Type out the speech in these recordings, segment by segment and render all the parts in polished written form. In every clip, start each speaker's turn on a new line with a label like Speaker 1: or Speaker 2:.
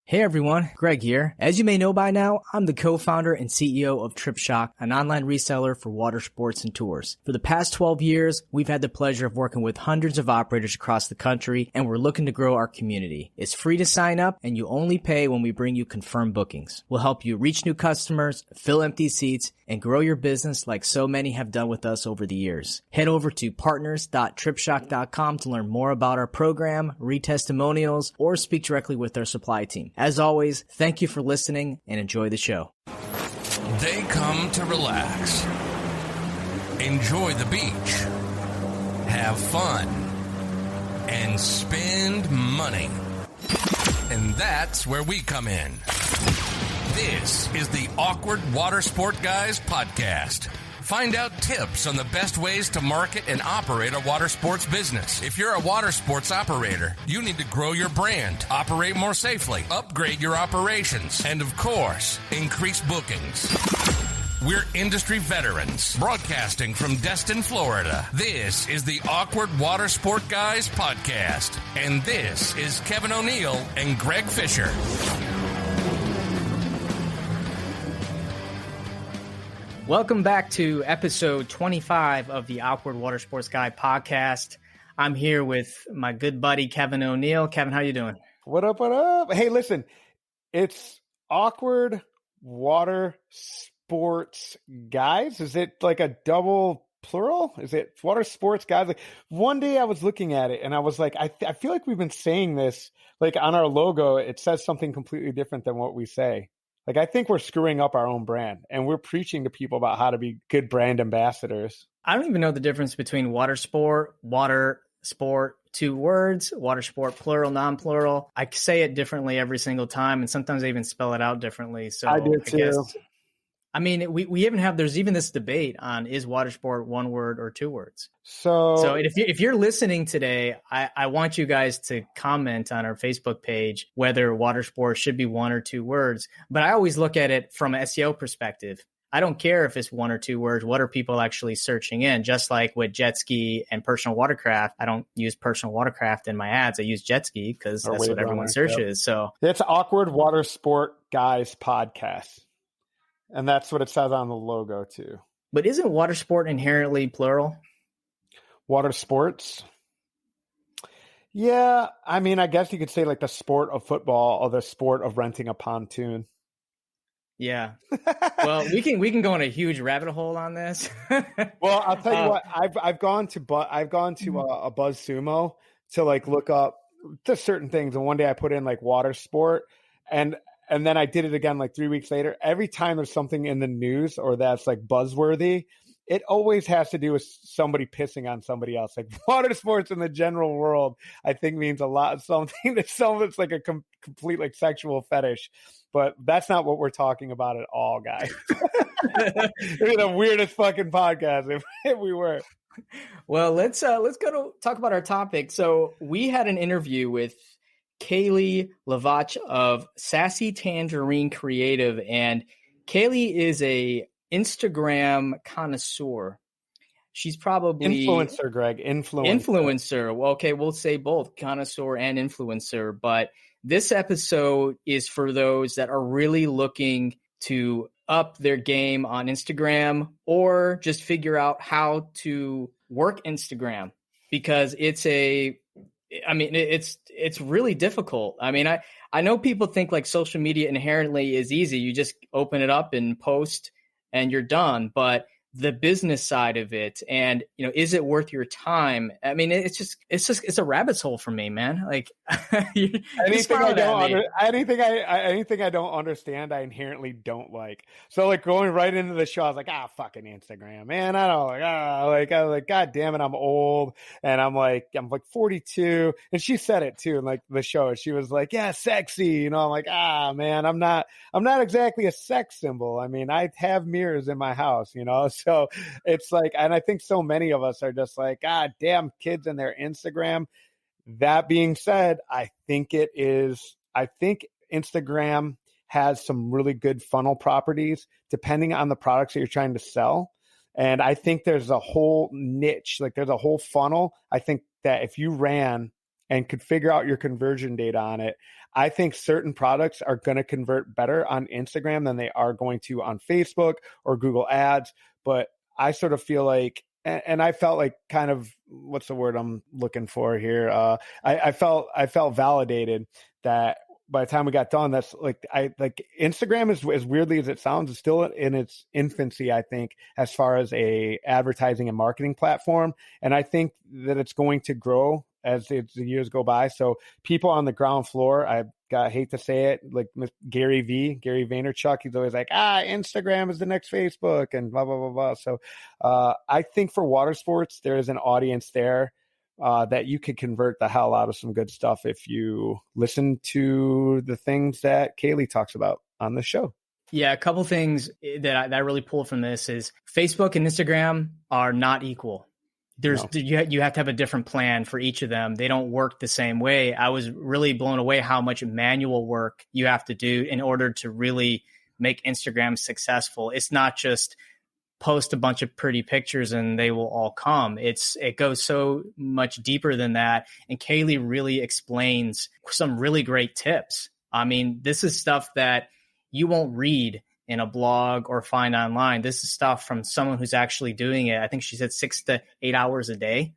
Speaker 1: Hey everyone, Greg here. As you may know by now, I'm the co-founder and CEO of TripShock, an online reseller for water sports and tours. For the past 12 years, we've had the pleasure of working with hundreds of operators across the country, and we're looking to grow our community. It's free to sign up, and you only pay when we bring you confirmed bookings. We'll help you reach new customers, fill empty seats, and grow your business like so many have done with us over the years. Head over to partners.tripshock.com to learn more about our program, read testimonials, or speak directly with our supply team. As always, thank you for listening and enjoy the show.
Speaker 2: They come to relax, enjoy the beach, have fun, and spend money. And that's where we come in. This is the Awkward Watersport Guys podcast. Find out tips on the best ways to market and operate a water sports business. If you're a water sports operator, you need to grow your brand, operate more safely, upgrade your operations, and of course, increase bookings. We're industry veterans, broadcasting from Destin, Florida. This is the Awkward Watersport Guys podcast. And this is Kevin O'Neill and Greg Fisher.
Speaker 1: Welcome back to episode 25 of the Awkward Watersports Guy podcast. I'm here with my good buddy, Kevin O'Neill. Kevin, how you doing?
Speaker 3: What up, what up? Hey, listen, it's Awkward Water Sports Guys. Is it like a double plural? Is it Water Sports Guys? Like, one day I was looking at it and I was like, I feel like we've been saying this, like on our logo, it says something completely different than what we say. Like, I think we're screwing up our own brand, and we're preaching to people about how to be good brand ambassadors.
Speaker 1: I don't even know the difference between water sport, two words, water sport, plural, non-plural. I say it differently every single time, and sometimes I even spell it out differently. So
Speaker 3: I do too.
Speaker 1: We even have, there's even this debate on, is water sport one word or two words?
Speaker 3: So
Speaker 1: if you're listening today, I want you guys to comment on our Facebook page whether water sport should be one or two words. But I always look at it from an SEO perspective. I don't care if it's one or two words. What are people actually searching in? Just like with jet ski and personal watercraft, I don't use personal watercraft in my ads. I use jet ski because that's what everyone searches. Yep. So
Speaker 3: it's Awkward Water Sport Guys podcast. And that's what it says on the logo too.
Speaker 1: But isn't water sport inherently plural?
Speaker 3: Water sports? Yeah. I mean, I guess you could say like the sport of football or the sport of renting a pontoon.
Speaker 1: Yeah. Well, we can go on a huge rabbit hole on this.
Speaker 3: Well, I'll tell you what, I've gone to a BuzzSumo to like look up just certain things. And one day I put in like water sport and then I did it again like 3 weeks later. Every time there's something in the news or that's like buzzworthy, it always has to do with somebody pissing on somebody else. Like water sports in the general world, I think means a lot. Something that it's like a complete like sexual fetish, but that's not what we're talking about at all, guys. It'd be the weirdest fucking podcast if we were.
Speaker 1: Well, let's go to talk about our topic. So we had an interview with Cali Hlavac of Sassy Tangerine Creative, and Cali is a Instagram connoisseur. She's probably
Speaker 3: influencer, Greg.
Speaker 1: Influencer. Well, okay, we'll say both connoisseur and influencer. But this episode is for those that are really looking to up their game on Instagram or just figure out how to work Instagram, because it's really difficult. I mean, I know people think like social media inherently is easy. You just open it up and post and you're done. But the business side of it, and is it worth your time? I mean, it's a rabbit's hole for me, man. Like anything
Speaker 3: I don't understand, I inherently don't like. So like going right into the show, I was like, fucking Instagram, man. I was like, God damn it, I'm old, and I'm like 42, and she said it too in like the show. She was like, yeah, sexy, I'm like, man, I'm not exactly a sex symbol. I mean, I have mirrors in my house, So it's like, and I think so many of us are just like, damn, kids and their Instagram. That being said, I think Instagram has some really good funnel properties depending on the products that you're trying to sell. And I think there's a whole niche, like there's a whole funnel. I think that if you ran and could figure out your conversion data on it, I think certain products are going to convert better on Instagram than they are going to on Facebook or Google Ads. But I sort of feel like, and I felt like kind of, what's the word I'm looking for here? I felt validated that by the time we got done, that's like, Instagram is, as weirdly as it sounds, is still in its infancy, I think, as far as a advertising and marketing platform. And I think that it's going to grow as the years go by. So people on the ground floor, I hate to say it, like Gary Vaynerchuk, he's always like, Instagram is the next Facebook and blah, blah, blah, blah. So I think for water sports, there is an audience there that you could convert the hell out of some good stuff if you listen to the things that Kaylee talks about on the show.
Speaker 1: Yeah, a couple things that I really pulled from this is Facebook and Instagram are not equal. You have to have a different plan for each of them. They don't work the same way. I was really blown away how much manual work you have to do in order to really make Instagram successful. It's not just post a bunch of pretty pictures and they will all come. It goes so much deeper than that. And Kaylee really explains some really great tips. I mean, this is stuff that you won't read in a blog or find online. This is stuff from someone who's actually doing it. I think she said 6 to 8 hours a day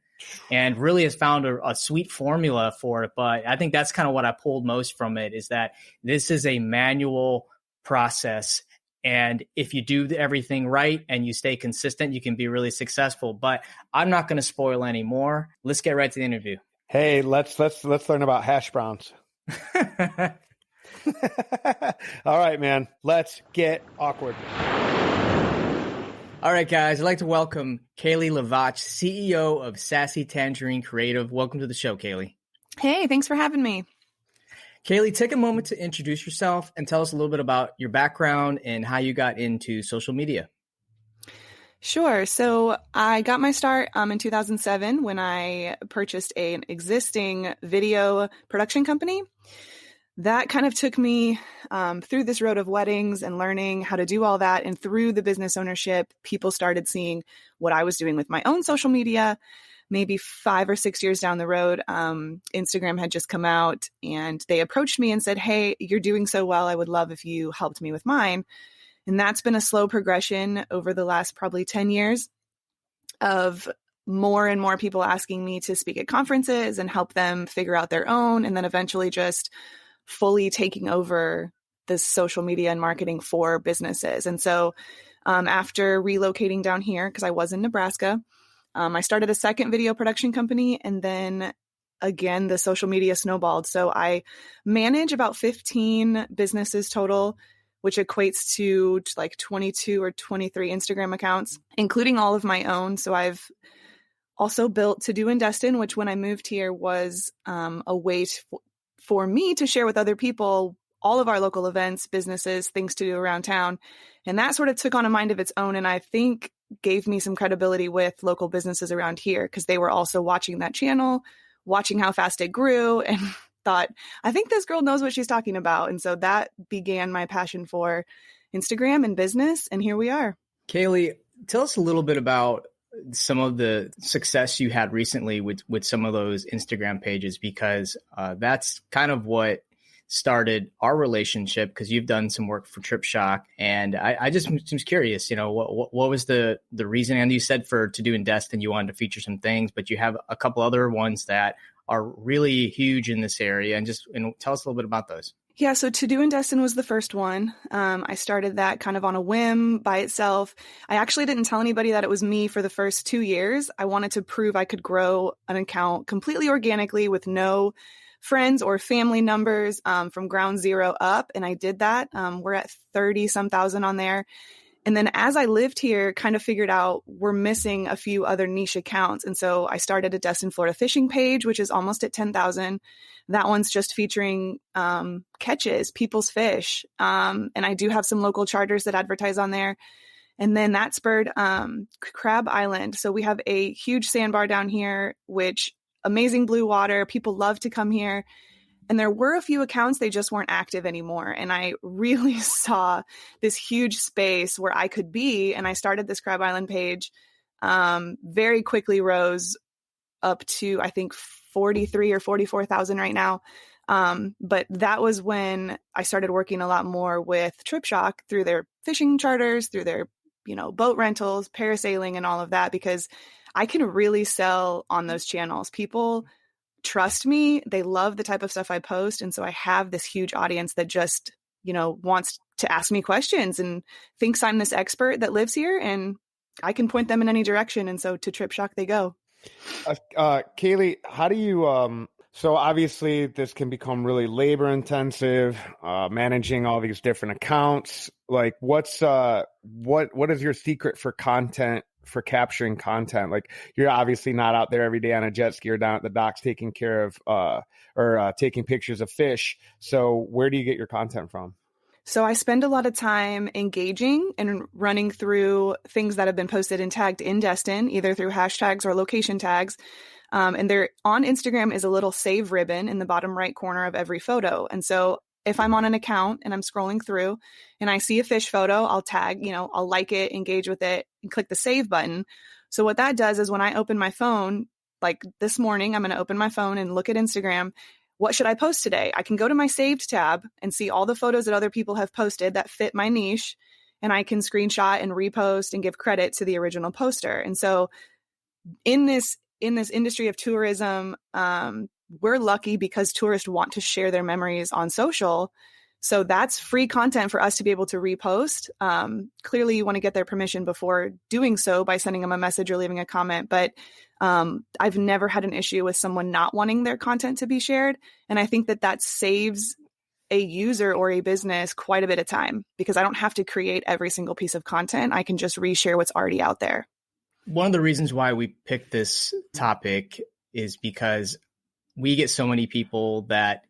Speaker 1: and really has found a sweet formula for it. But I think that's kind of what I pulled most from it, is that this is a manual process. And if you do everything right and you stay consistent, you can be really successful. But I'm not going to spoil any more. Let's get right to the interview.
Speaker 3: Hey, let's learn about hash browns. All right, man. Let's get awkward.
Speaker 1: All right, guys. I'd like to welcome Kaylee Hlavac, CEO of Sassy Tangerine Creative. Welcome to the show, Kaylee.
Speaker 4: Hey, thanks for having me.
Speaker 1: Kaylee, take a moment to introduce yourself and tell us a little bit about your background and how you got into social media.
Speaker 4: Sure. So I got my start in 2007 when I purchased an existing video production company. That kind of took me through this road of weddings and learning how to do all that. And through the business ownership, people started seeing what I was doing with my own social media. Maybe 5 or 6 years down the road, Instagram had just come out and they approached me and said, hey, you're doing so well. I would love if you helped me with mine. And that's been a slow progression over the last probably 10 years of more and more people asking me to speak at conferences and help them figure out their own. And then eventually just fully taking over the social media and marketing for businesses. And so after relocating down here, because I was in Nebraska, I started a second video production company, and then again, the social media snowballed. So I manage about 15 businesses total, which equates to like 22 or 23 Instagram accounts, including all of my own. So I've also built To Do in Destin, which when I moved here was a way for me to share with other people all of our local events, businesses, things to do around town. And that sort of took on a mind of its own. And I think gave me some credibility with local businesses around here because they were also watching that channel, watching how fast it grew, and thought, I think this girl knows what she's talking about. And so that began my passion for Instagram and business. And here we are.
Speaker 1: Kaylee, tell us a little bit about some of the success you had recently with some of those Instagram pages, because that's kind of what started our relationship, because you've done some work for Trip Shock. And I just was curious, what was the reason? And you said for To Do in Destin, you wanted to feature some things, but you have a couple other ones that are really huge in this area. And tell us a little bit about those.
Speaker 4: Yeah, so To Do in Destin was the first one. I started that kind of on a whim by itself. I actually didn't tell anybody that it was me for the first 2 years. I wanted to prove I could grow an account completely organically with no friends or family numbers from ground zero up. And I did that. We're at 30 some thousand on there. And then as I lived here, kind of figured out we're missing a few other niche accounts. And so I started a Destin, Florida fishing page, which is almost at 10,000. That one's just featuring catches, people's fish. And I do have some local charters that advertise on there. And then that spurred Crab Island. So we have a huge sandbar down here, which amazing blue water. People love to come here. And there were a few accounts, they just weren't active anymore. And I really saw this huge space where I could be. And I started this Crab Island page, very quickly rose up to, I think, 43 or 44,000 right now. But that was when I started working a lot more with TripShock through their fishing charters, through their, boat rentals, parasailing, and all of that, because I can really sell on those channels. People trust me. They love the type of stuff I post. And so I have this huge audience that just, wants to ask me questions and thinks I'm this expert that lives here, and I can point them in any direction. And so to TripShock they go.
Speaker 3: Kaylee, how do you, so obviously this can become really labor intensive, managing all these different accounts. Like what is your secret for content, for capturing content? Like, you're obviously not out there every day on a jet ski or down at the docks taking care of, or taking pictures of fish. So where do you get your content from?
Speaker 4: So I spend a lot of time engaging and running through things that have been posted and tagged in Destin, either through hashtags or location tags. And there on Instagram is a little save ribbon in the bottom right corner of every photo. And so if I'm on an account and I'm scrolling through and I see a fish photo, I'll tag, I'll like it, engage with it, and click the save button. So what that does is when I open my phone, like this morning, I'm going to open my phone and look at Instagram. What should I post today? I can go to my saved tab and see all the photos that other people have posted that fit my niche. And I can screenshot and repost and give credit to the original poster. And so in this industry of tourism, we're lucky because tourists want to share their memories on social. So that's free content for us to be able to repost. Clearly, you want to get their permission before doing so by sending them a message or leaving a comment. But I've never had an issue with someone not wanting their content to be shared. And I think that saves a user or a business quite a bit of time, because I don't have to create every single piece of content. I can just reshare what's already out there.
Speaker 1: One of the reasons why we picked this topic is because we get so many people that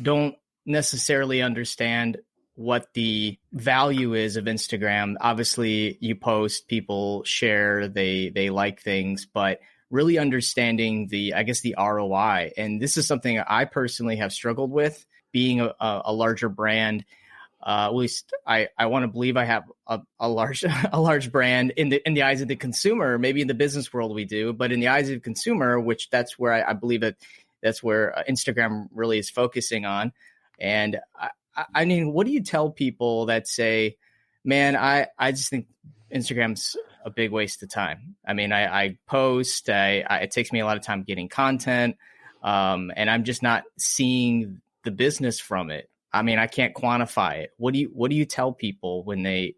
Speaker 1: don't necessarily understand what the value is of Instagram. Obviously, you post, people share, they like things, but really understanding the ROI. And this is something I personally have struggled with, being a larger brand. At least I want to believe I have a large brand in the eyes of the consumer. Maybe in the business world we do, but in the eyes of the consumer, which that's where I believe that's where Instagram really is focusing on. And I mean, what do you tell people that say, man, I just think Instagram's a big waste of time? I mean, I post, it takes me a lot of time getting content, and I'm just not seeing the business from it. I mean, I can't quantify it. What do you tell people when they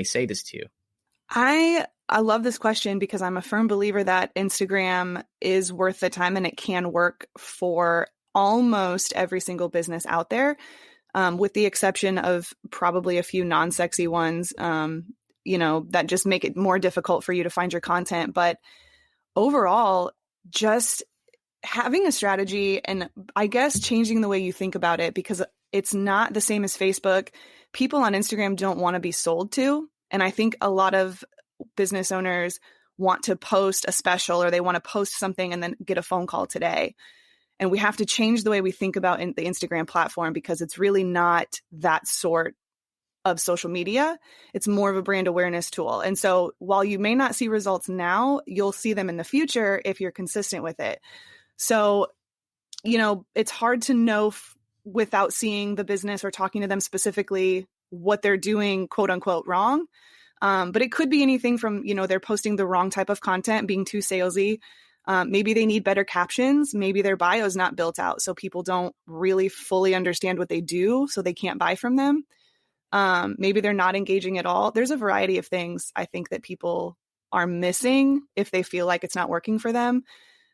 Speaker 1: say this to you?
Speaker 4: I love this question because I'm a firm believer that Instagram is worth the time, and it can work for almost every single business out there, with the exception of probably a few non-sexy ones, that just make it more difficult for you to find your content. But overall, just having a strategy, and I guess changing the way you think about it, because it's not the same as Facebook. People on Instagram don't want to be sold to. And I think a lot of business owners want to post a special, or they want to post something and then get a phone call today. And we have to change the way we think about the Instagram platform, because it's really not that sort of social media. It's more of a brand awareness tool. And so while you may not see results now, you'll see them in the future if you're consistent with it. So, it's hard to know without seeing the business or talking to them specifically what they're doing, quote unquote, wrong. But it could be anything from, they're posting the wrong type of content, being too salesy. Maybe they need better captions. Maybe their bio is not built out, so people don't really fully understand what they do, so they can't buy from them. Maybe they're not engaging at all. There's a variety of things I think that people are missing if they feel like it's not working for them.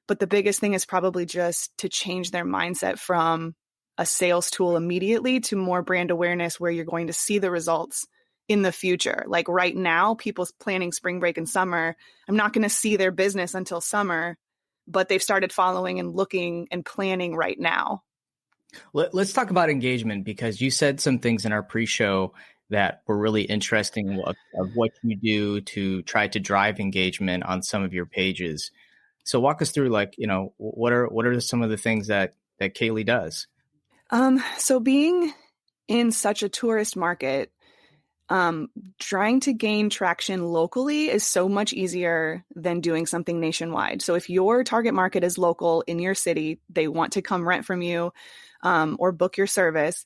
Speaker 4: But the biggest thing is probably just to change their mindset from a sales tool immediately to more brand awareness, where you're going to see the results in the future. Like right now, people's planning spring break and summer. I'm not going to see their business until summer, but they've started following and looking and planning right now.
Speaker 1: Let's talk about engagement, because you said some things in our pre-show that were really interesting of what you do to try to drive engagement on some of your pages. So walk us through, what are some of the things that Kaylee does?
Speaker 4: So being in such a tourist market, trying to gain traction locally is so much easier than doing something nationwide. So if your target market is local in your city, they want to come rent from you or book your service,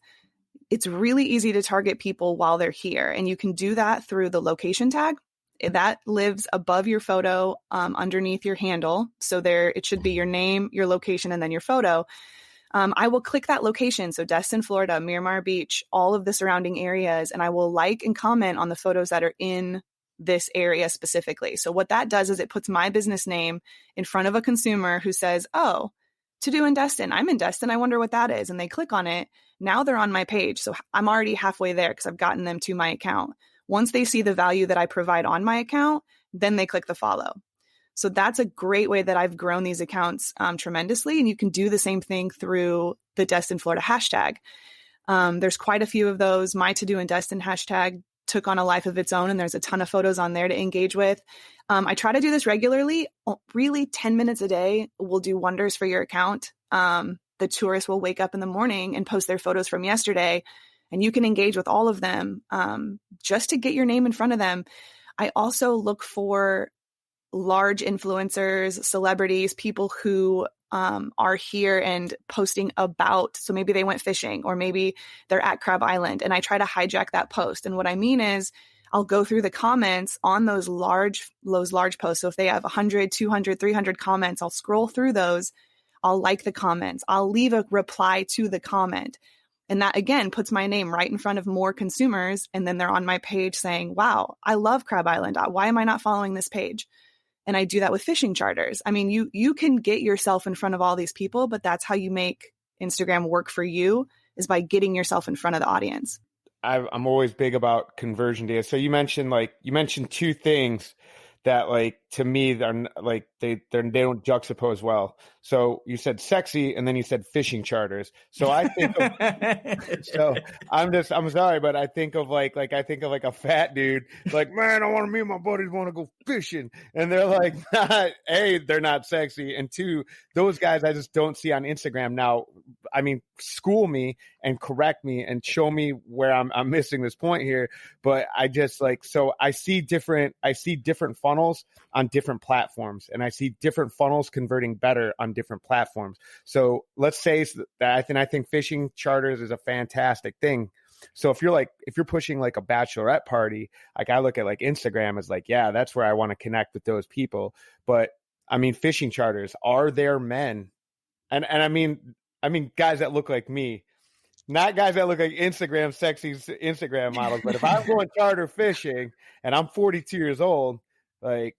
Speaker 4: it's really easy to target people while they're here. And you can do that through the location tag. That lives above your photo, underneath your handle. So there, it should be your name, your location, and then your photo. I will click that location. So Destin, Florida, Miramar Beach, all of the surrounding areas, and I will like and comment on the photos that are in this area specifically. So what that does is it puts my business name in front of a consumer who says, oh, to do in Destin, I'm in Destin, I wonder what that is. And they click on it. Now they're on my page. So I'm already halfway there because I've gotten them to my account. Once they see the value that I provide on my account, then they click the follow. So that's a great way that I've grown these accounts tremendously. And you can do the same thing through the Destin, Florida hashtag. There's quite a few of those. My To Do in Destin hashtag took on a life of its own, and there's a ton of photos on there to engage with. I try to do this regularly, really 10 minutes a day will do wonders for your account. The tourists will wake up in the morning and post their photos from yesterday, and you can engage with all of them just to get your name in front of them. I also look for large influencers, celebrities, people who are here and posting about, so maybe they went fishing or maybe they're at Crab Island, and I try to hijack that post. And what I mean is I'll go through the comments on those large posts. So if they have 100, 200, 300 comments, I'll scroll through those. I'll like the comments. I'll leave a reply to the comment. And that, again, puts my name right in front of more consumers. And then they're on my page saying, wow, I love Crab Island. Why am I not following this page? And I do that with fishing charters. I mean, you can get yourself in front of all these people, but that's how you make Instagram work for you, is by getting yourself in front of the audience.
Speaker 3: I'm always big about conversion data. So you mentioned two things that, like, to me, they're like, they don't juxtapose well. So you said sexy, and then you said fishing charters. So I think of, so I'm sorry, but I think of like a fat dude, like, man, I want to, me and my buddies want to go fishing. And they're like, A, they're not sexy. And two, those guys I just don't see on Instagram. Now, I mean, school me and correct me and show me where I'm missing this point here. But I just so I see different funnels on different platforms, and I see different funnels converting better on different platforms. So let's say that I think fishing charters is a fantastic thing. So if you're pushing like a bachelorette party, like I look at like Instagram as like, yeah, that's where I want to connect with those people. But I mean, fishing charters, are there men? And I mean guys that look like me, not guys that look like sexy Instagram models. But if I'm going charter fishing and I'm 42 years old, like,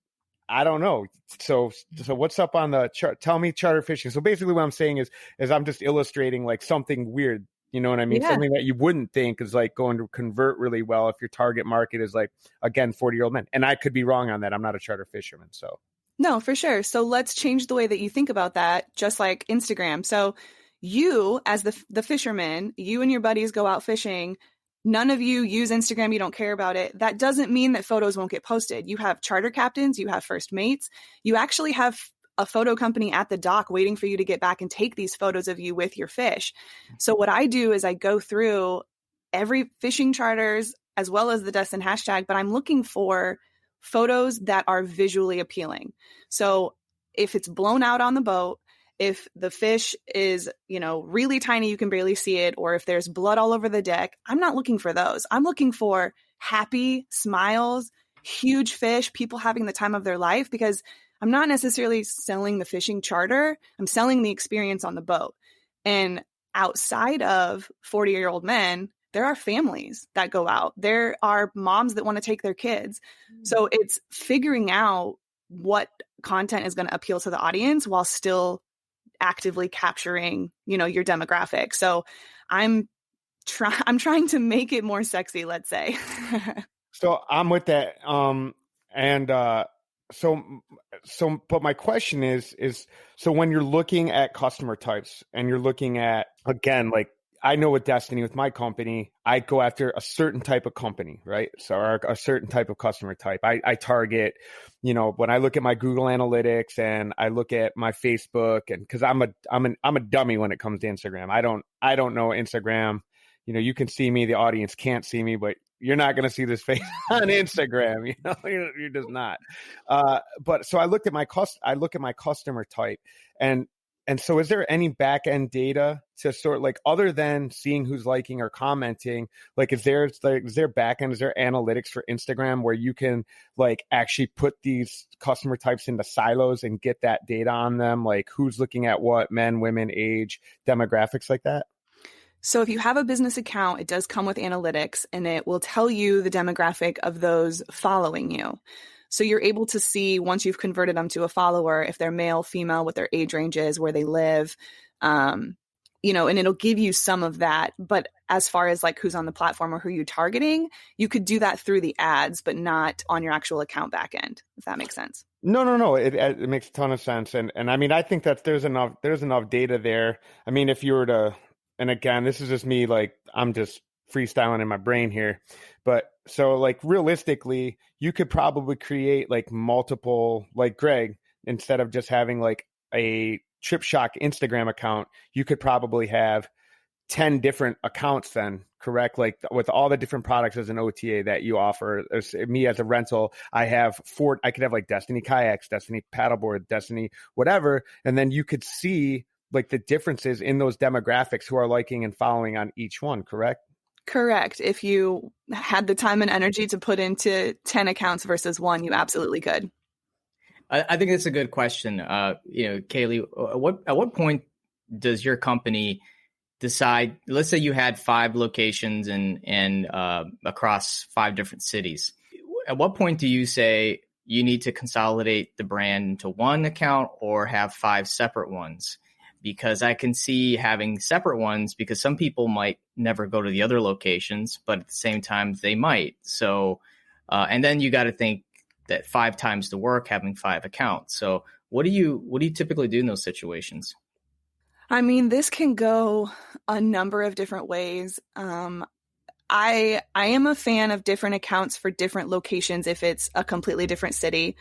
Speaker 3: I don't know. So what's up on the chart? Tell me charter fishing. So basically what I'm saying is I'm just illustrating like something weird. You know what I mean? Yeah. Something that you wouldn't think is like going to convert really well if your target market is like, again, 40-year-old men. And I could be wrong on that. I'm not a charter fisherman. So
Speaker 4: no, for sure. So let's change the way that you think about that, just like Instagram. So you, as the fisherman, you and your buddies go out fishing. None of you use Instagram. You don't care about it. That doesn't mean that photos won't get posted. You have charter captains. You have first mates. You actually have a photo company at the dock waiting for you to get back and take these photos of you with your fish. So what I do is I go through every fishing charters as well as the Destin hashtag, but I'm looking for photos that are visually appealing. So if it's blown out on the boat, if the fish is, really tiny, you can barely see it, or if there's blood all over the deck, I'm not looking for those. I'm looking for happy smiles, huge fish, people having the time of their life, because I'm not necessarily selling the fishing charter. I'm selling the experience on the boat. And outside of 40-year-old men, there are families that go out. There are moms that want to take their kids. So it's figuring out what content is going to appeal to the audience while still actively capturing, your demographic. So I'm trying to make it more sexy, let's say.
Speaker 3: So I'm with that. But my question is, so when you're looking at customer types and you're looking at, again, like I know with Destiny, with my company, I go after a certain type of company, right? So a certain type of customer type. I target, when I look at my Google Analytics and I look at my Facebook, and because I'm a dummy when it comes to Instagram. I don't know Instagram. You can see me, the audience can't see me, but you're not going to see this face on Instagram. You know, you're just not. But so I look at my customer type, and so is there any back end data to sort of like, other than seeing who's liking or commenting, like is there back end, is there analytics for Instagram where you can like actually put these customer types into silos and get that data on them, like who's looking at what, men, women, age, demographics like that?
Speaker 4: So if you have a business account, it does come with analytics, and it will tell you the demographic of those following you. So you're able to see, once you've converted them to a follower, if they're male, female, what their age range is, where they live, and it'll give you some of that. But as far as like who's on the platform or who you're targeting, you could do that through the ads, but not on your actual account back end, if that makes sense.
Speaker 3: No. It makes a ton of sense. And I mean, I think that there's enough data there. I mean, if you were to, and again, this is just me, like I'm just freestyling in my brain here, but so like realistically, you could probably create like multiple, like Greg, instead of just having like a Trip Shock Instagram account, you could probably have 10 different accounts then, correct? Like with all the different products as an OTA that you offer. Me as a rental, I could have like Destiny Kayaks, Destiny Paddleboard, Destiny whatever, and then you could see like the differences in those demographics who are liking and following on each one, correct?
Speaker 4: Correct. If you had the time and energy to put into 10 accounts versus one, you absolutely could.
Speaker 1: I think that's a good question. Kaylee, at what point does your company decide, let's say you had 5 locations and across 5 different cities. At what point do you say you need to consolidate the brand into one account or have 5 separate ones? Because I can see having separate ones, because some people might never go to the other locations, but at the same time they might. So, and then you got to think that 5 times the work having 5 accounts. So what do you typically do in those situations?
Speaker 4: I mean, this can go a number of different ways. I am a fan of different accounts for different locations if it's a completely different city.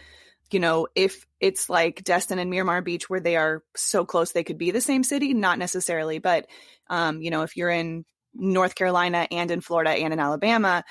Speaker 4: If it's like Destin and Miramar Beach where they are so close they could be the same city, not necessarily. But, if you're in North Carolina and in Florida and in Alabama,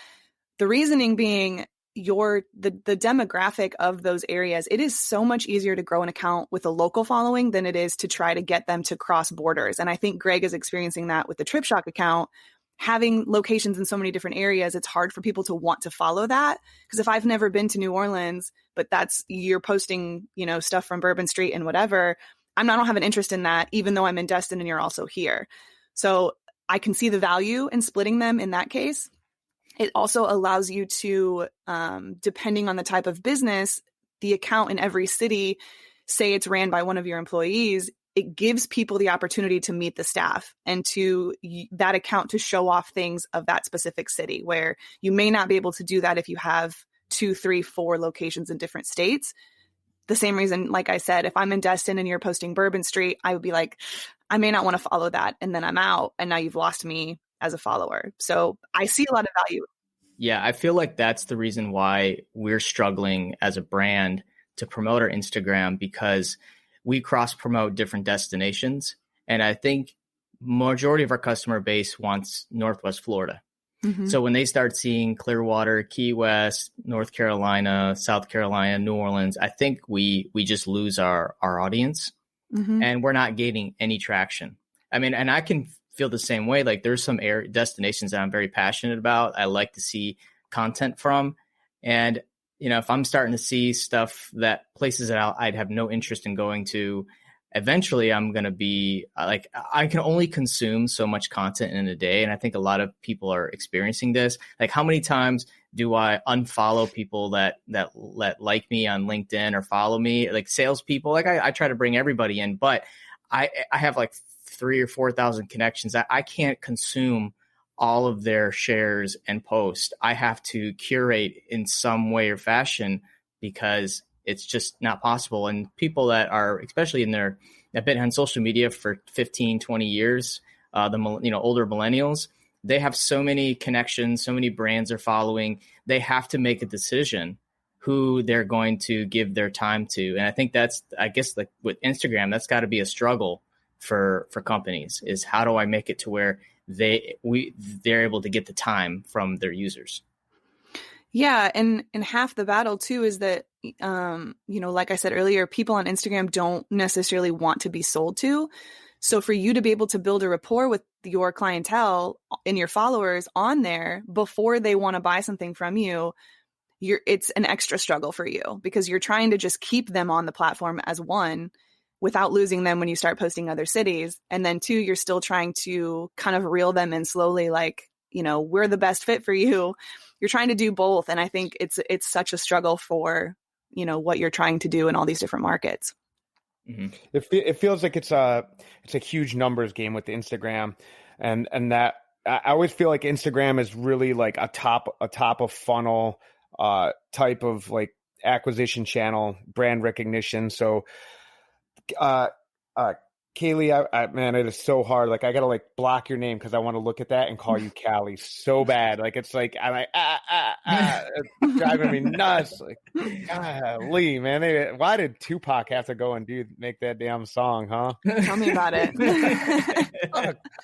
Speaker 4: the reasoning being the demographic of those areas, it is so much easier to grow an account with a local following than it is to try to get them to cross borders. And I think Greg is experiencing that with the Trip Shock account. Having locations in so many different areas, it's hard for people to want to follow that. Because if I've never been to New Orleans, but you're posting, stuff from Bourbon Street and whatever, I don't have an interest in that, even though I'm in Destin and you're also here. So I can see the value in splitting them in that case. It also allows you to, depending on the type of business, the account in every city, say it's ran by one of your employees, it gives people the opportunity to meet the staff and to that account to show off things of that specific city, where you may not be able to do that if you have 2, 3, 4 locations in different states. The same reason, like I said, if I'm in Destin and you're posting Bourbon Street, I would be like, I may not want to follow that. And then I'm out. And now you've lost me as a follower. So I see a lot of value.
Speaker 1: Yeah, I feel like that's the reason why we're struggling as a brand to promote our Instagram, because we cross promote different destinations. And I think majority of our customer base wants Northwest Florida. Mm-hmm. So when they start seeing Clearwater, Key West, North Carolina, South Carolina, New Orleans, I think we just lose our audience. Mm-hmm. And we're not gaining any traction. I mean, and I can feel the same way. Like there's some destinations that I'm very passionate about. I like to see content from. And if I'm starting to see stuff that places that I'd have no interest in going to, eventually I'm going to be like, I can only consume so much content in a day. And I think a lot of people are experiencing this. Like, how many times do I unfollow people that like me on LinkedIn or follow me, like salespeople? Like I try to bring everybody in, but I have like 3,000 or 4,000 connections that I can't consume all of their shares and posts. I have to curate in some way or fashion because it's just not possible. And people that are, especially that been on social media for 15, 20 years, older millennials, they have so many connections, so many brands are following. They have to make a decision who they're going to give their time to. And I think I guess like with Instagram, that's got to be a struggle for companies, is how do I make it to where they're able to get the time from their users?
Speaker 4: Yeah, and half the battle too is that like I said earlier, people on Instagram don't necessarily want to be sold to. So for you to be able to build a rapport with your clientele and your followers on there before they want to buy something from you, it's an extra struggle for you because you're trying to just keep them on the platform as one without losing them when you start posting other cities. And then two, you're still trying to kind of reel them in slowly, like, we're the best fit for you. You're trying to do both. And I think it's such a struggle for, what you're trying to do in all these different markets.
Speaker 3: Mm-hmm. It feels like it's a huge numbers game with Instagram, and that I always feel like Instagram is really like a top of funnel type of like acquisition channel, brand recognition. So Kaylee, I man, it is so hard. Like I gotta like block your name because I want to look at that and call you Cali so bad. Like it's like I'm like it's driving me nuts. Like golly, man, why did Tupac have to go and make that damn song, huh?
Speaker 4: Tell me about it.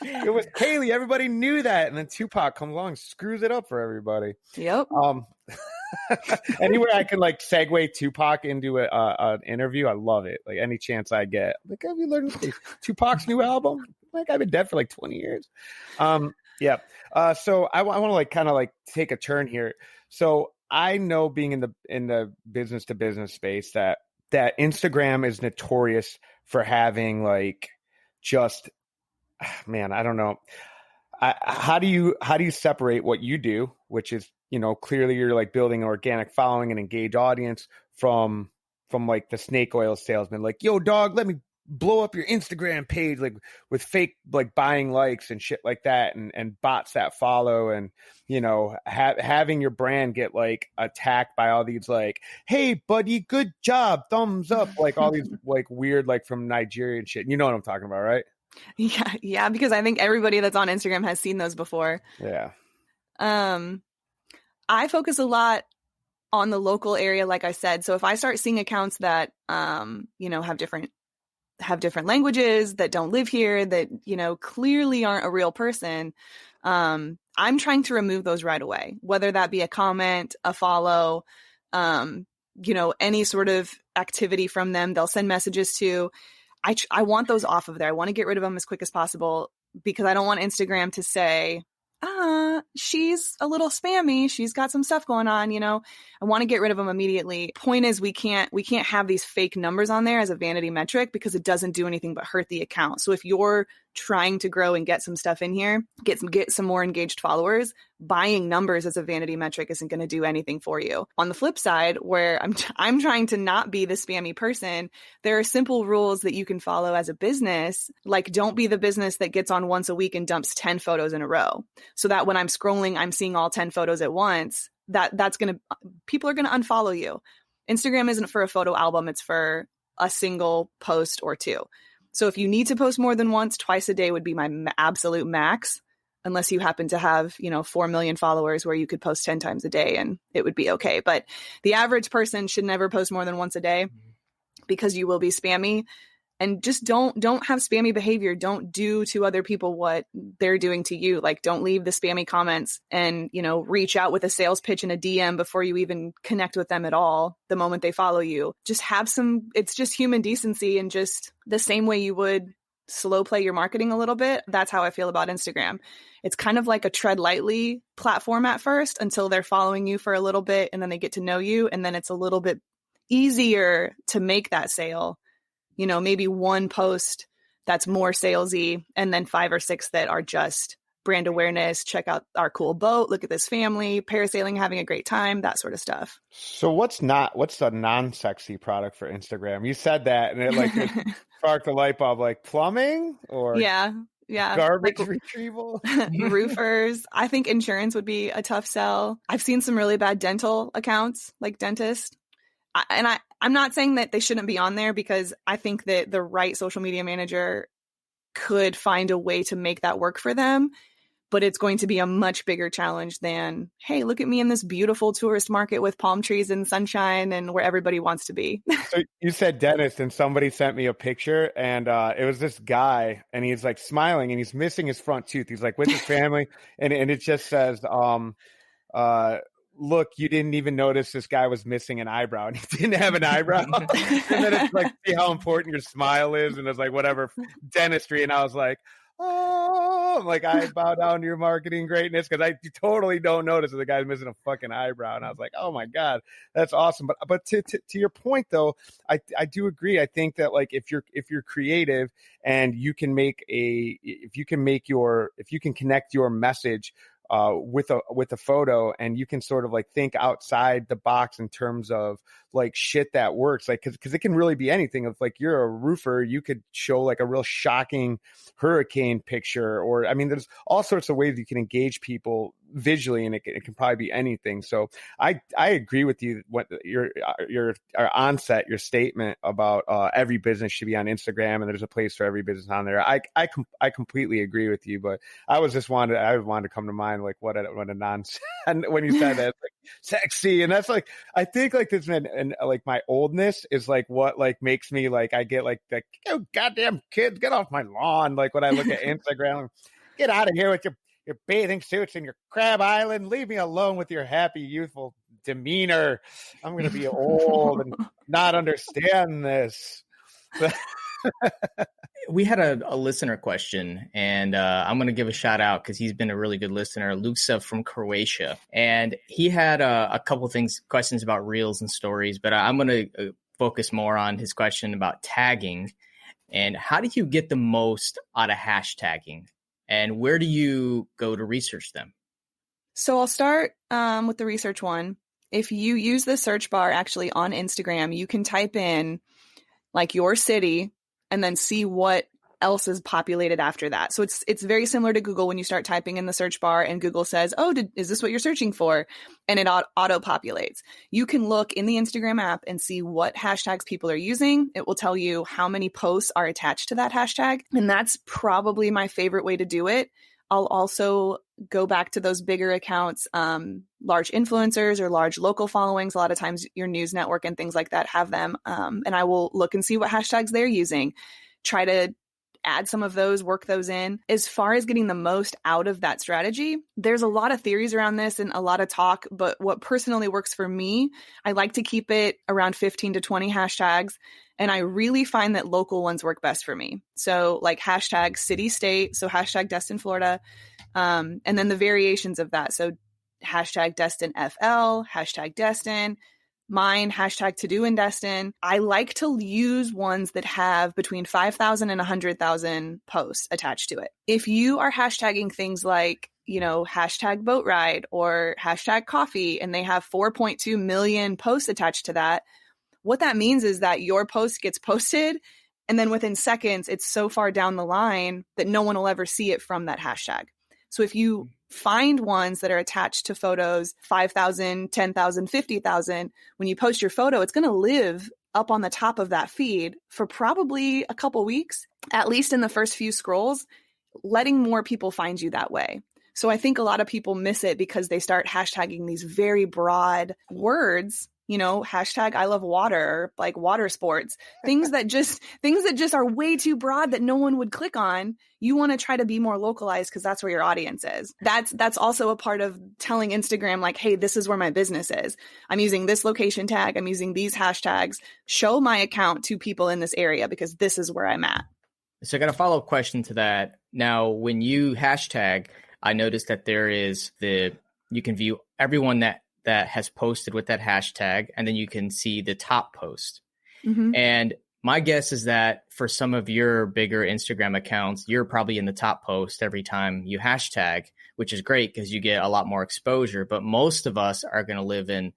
Speaker 3: It was Kaylee. Everybody knew that, and then Tupac comes along, and screws it up for everybody.
Speaker 4: Yep.
Speaker 3: Anywhere I can like segue Tupac into an interview, I love it. Like any chance I get. Like, have you learned Tupac's new album? Like I've been dead for like 20 years. Yeah. So I want to like kind of like take a turn here. So I know being in the business to business space that Instagram is notorious for having like just, man, I don't know. How do you separate what you do, which is, clearly you're like building an organic following and engaged audience from like the snake oil salesman, like, yo dog, let me blow up your Instagram page, like with fake, like buying likes and shit like that. And bots that follow and, having your brand get like attacked by all these like, hey buddy, good job, thumbs up, like all these like weird, like from Nigeria and shit. You know what I'm talking about, right?
Speaker 4: Yeah. Because I think everybody that's on Instagram has seen those before.
Speaker 3: Yeah.
Speaker 4: I focus a lot on the local area, like I said. So if I start seeing accounts that, have different languages, that don't live here, that, clearly aren't a real person, I'm trying to remove those right away, whether that be a comment, a follow, any sort of activity from them, they'll send messages to. I want those off of there. I want to get rid of them as quick as possible because I don't want Instagram to say, she's a little spammy. She's got some stuff going on, I want to get rid of them immediately. Point is we can't have these fake numbers on there as a vanity metric because it doesn't do anything but hurt the account. So if you're trying to grow and get some stuff in here, get some more engaged followers, buying numbers as a vanity metric isn't going to do anything for you. On the flip side, where I'm trying to not be the spammy person, there are simple rules that you can follow as a business. Like don't be the business that gets on once a week and dumps 10 photos in a row. So that when I'm scrolling, I'm seeing all 10 photos at once. People are going to unfollow you. Instagram isn't for a photo album. It's for a single post or two. So if you need to post more than once, twice a day would be my absolute max, unless you happen to have, 4 million followers where you could post 10 times a day and it would be okay. But the average person should never post more than once a day because you will be spammy. And just don't have spammy behavior. Don't do to other people what they're doing to you. Like don't leave the spammy comments and, reach out with a sales pitch in a DM before you even connect with them at all the moment they follow you. Just it's just human decency and just the same way you would slow play your marketing a little bit. That's how I feel about Instagram. It's kind of like a tread lightly platform at first until they're following you for a little bit and then they get to know you. And then it's a little bit easier to make that sale. Maybe one post that's more salesy and then 5 or 6 that are just brand awareness. Check out our cool boat. Look at this family, parasailing, having a great time, that sort of stuff.
Speaker 3: So what's the non-sexy product for Instagram? You said that and it sparked a light bulb, like plumbing or garbage retrieval,
Speaker 4: roofers. I think insurance would be a tough sell. I've seen some really bad dental accounts like dentist. I'm not saying that they shouldn't be on there because I think that the right social media manager could find a way to make that work for them, but it's going to be a much bigger challenge than, hey, look at me in this beautiful tourist market with palm trees and sunshine and where everybody wants to be.
Speaker 3: So you said dentist and somebody sent me a picture and it was this guy and he's like smiling and he's missing his front tooth. He's like with his family and it just says, look, you didn't even notice this guy was missing an eyebrow and he didn't have an eyebrow. And then it's like, see how important your smile is. And it's like, whatever, dentistry. And I was like, oh, like I bow down to your marketing greatness, because I totally don't notice that the guy's missing a fucking eyebrow. And I was like, oh my God, that's awesome. But to your point though, I do agree. I think that like if you're creative and you can if you can connect your message with a photo, and you can sort of like think outside the box in terms of like shit that works, like because it can really be anything. If like you're a roofer, you could show like a real shocking hurricane picture, or I mean there's all sorts of ways you can engage people visually, and it can probably be anything. So I agree with you, what your onset, your statement about every business should be on Instagram and there's a place for every business on there. I completely agree with you, but I wanted to come to mind like what a nonsense. And when you said that, like sexy, and that's like, I think like this, and like my oldness is like what like makes me like, I get like oh, goddamn kids, get off my lawn. Like when I look at Instagram, get out of here with your bathing suits and your crab island. Leave me alone with your happy, youthful demeanor. I'm going to be old and not understand this.
Speaker 1: We had a listener question, and I'm going to give a shout out because he's been a really good listener, Luxa from Croatia. And he had a couple questions about reels and stories, but I'm going to focus more on his question about tagging and how do you get the most out of hashtagging? And where do you go to research them?
Speaker 4: So I'll start with the research one. If you use the search bar actually on Instagram, you can type in like your city and then see what else is populated after that. So it's very similar to Google when you start typing in the search bar and Google says, oh, is this what you're searching for? And it auto populates. You can look in the Instagram app and see what hashtags people are using. It will tell you how many posts are attached to that hashtag. And that's probably my favorite way to do it. I'll also go back to those bigger accounts, large influencers or large local followings. A lot of times your news network and things like that have them. And I will look and see what hashtags they're using, try to add some of those, work those in. As far as getting the most out of that strategy, there's a lot of theories around this and a lot of talk, but what personally works for me, I like to keep it around 15 to 20 hashtags. And I really find that local ones work best for me. So like hashtag city state, so hashtag Destin, Florida, and then the variations of that. So hashtag Destin FL, hashtag Destin, mine, hashtag to do in Destin. I like to use ones that have between 5,000 and 100,000 posts attached to it. If you are hashtagging things like, hashtag boat ride or hashtag coffee, and they have 4.2 million posts attached to that, what that means is that your post gets posted, and then within seconds, it's so far down the line that no one will ever see it from that hashtag. So if you find ones that are attached to photos, 5,000, 10,000, 50,000, when you post your photo, it's going to live up on the top of that feed for probably a couple weeks, at least in the first few scrolls, letting more people find you that way. So I think a lot of people miss it because they start hashtagging these very broad words, hashtag I love water, like water sports, things that just are way too broad that no one would click on. You want to try to be more localized because that's where your audience is. That's also a part of telling Instagram, like, hey, this is where my business is. I'm using this location tag. I'm using these hashtags. Show my account to people in this area because this is where I'm at.
Speaker 1: So I got a follow-up question to that. Now, when you hashtag, I noticed that there is you can view everyone that has posted with that hashtag, and then you can see the top post. Mm-hmm. And my guess is that for some of your bigger Instagram accounts, you're probably in the top post every time you hashtag, which is great because you get a lot more exposure. But most of us are going to live in